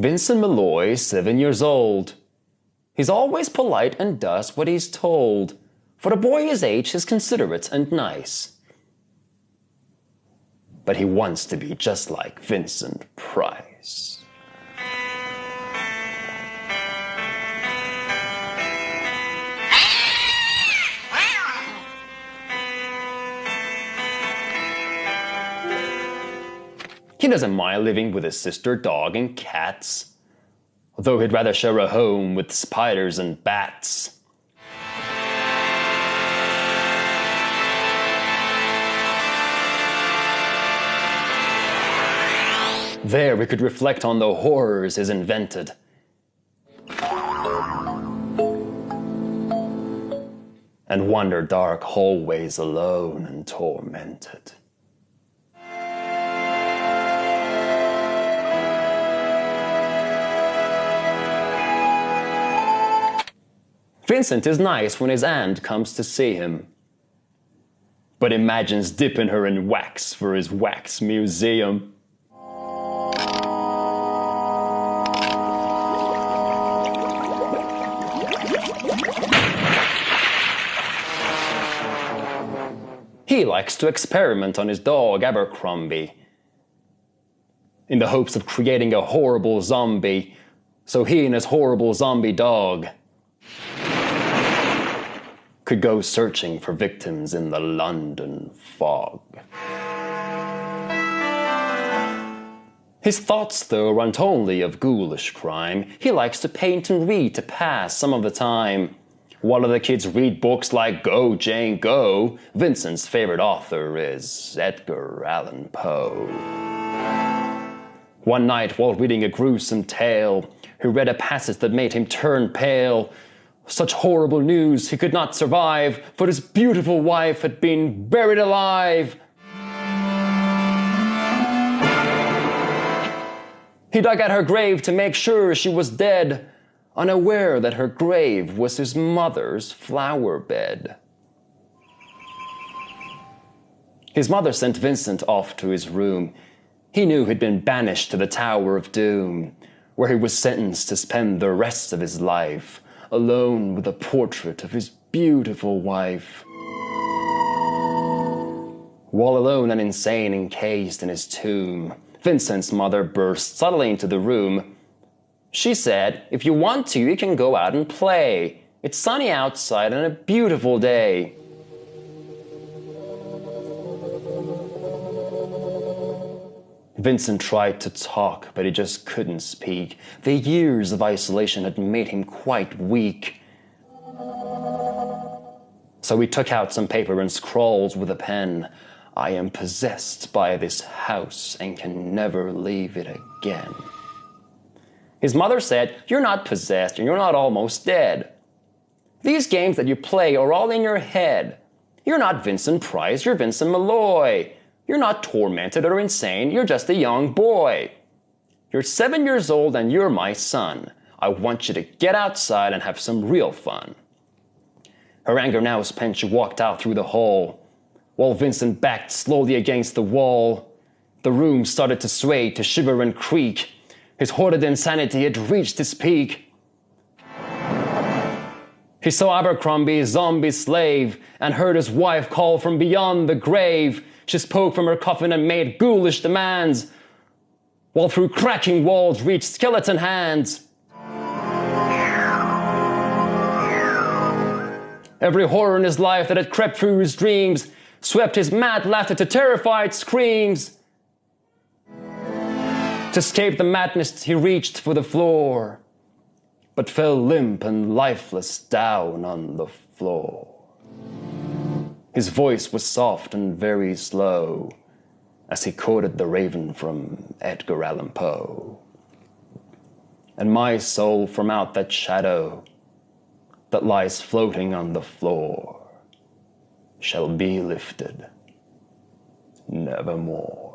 Vincent Malloy, 7 years old. He's always polite and does what he's told. For a boy his age, he's considerate and nice. But he wants to be just like Vincent Price. He doesn't mind living with his sister, dog, and cats, although he'd rather share a home with spiders and bats. There we could reflect on the horrors he's invented. And wander dark hallways alone and tormented. Vincent is nice when his aunt comes to see him, but imagines dipping her in wax for his wax museum. He likes to experiment on his dog Abercrombie, in the hopes of creating a horrible zombie, so he and his horrible zombie dog could go searching for victims in the London fog. His thoughts, though, aren't only of ghoulish crime. He likes to paint and read to pass some of the time. While other kids read books like Go, Jane, Go, Vincent's favorite author is Edgar Allan Poe. One night, while reading a gruesome tale, he read a passage that made him turn pale. Such horrible news he could not survive, for his beautiful wife had been buried alive. He dug at her grave to make sure she was dead, unaware that her grave was his mother's flower bed. His mother sent Vincent off to his room. He knew he'd been banished to the Tower of Doom, where he was sentenced to spend the rest of his life alone with a portrait of his beautiful wife. While alone and insane, encased in his tomb, Vincent's mother burst suddenly into the room. She said, "If you want to, you can go out and play. It's sunny outside and a beautiful day." Vincent tried to talk, but he just couldn't speak. The years of isolation had made him quite weak. So he took out some paper and scrawled with a pen, "I am possessed by this house and can never leave it again." His mother said, "You're not possessed and you're not almost dead. These games that you play are all in your head. You're not Vincent Price, you're Vincent Malloy. You're not tormented or insane, you're just a young boy. You're 7 years old and you're my son. I want you to get outside and have some real fun." Her anger now spent, she walked out through the hall. While Vincent backed slowly against the wall, the room started to sway, to shiver and creak. His hoarded insanity had reached its peak. He saw Abercrombie's zombie slave and heard his wife call from beyond the grave. She spoke from her coffin and made ghoulish demands, while through cracking walls reached skeleton hands. Every horror in his life that had crept through his dreams swept his mad laughter to terrified screams. To escape the madness, he reached for the floor, but fell limp and lifeless down on the floor. His voice was soft and very slow as he quoted the Raven from Edgar Allan Poe. "And my soul from out that shadow that lies floating on the floor shall be lifted nevermore."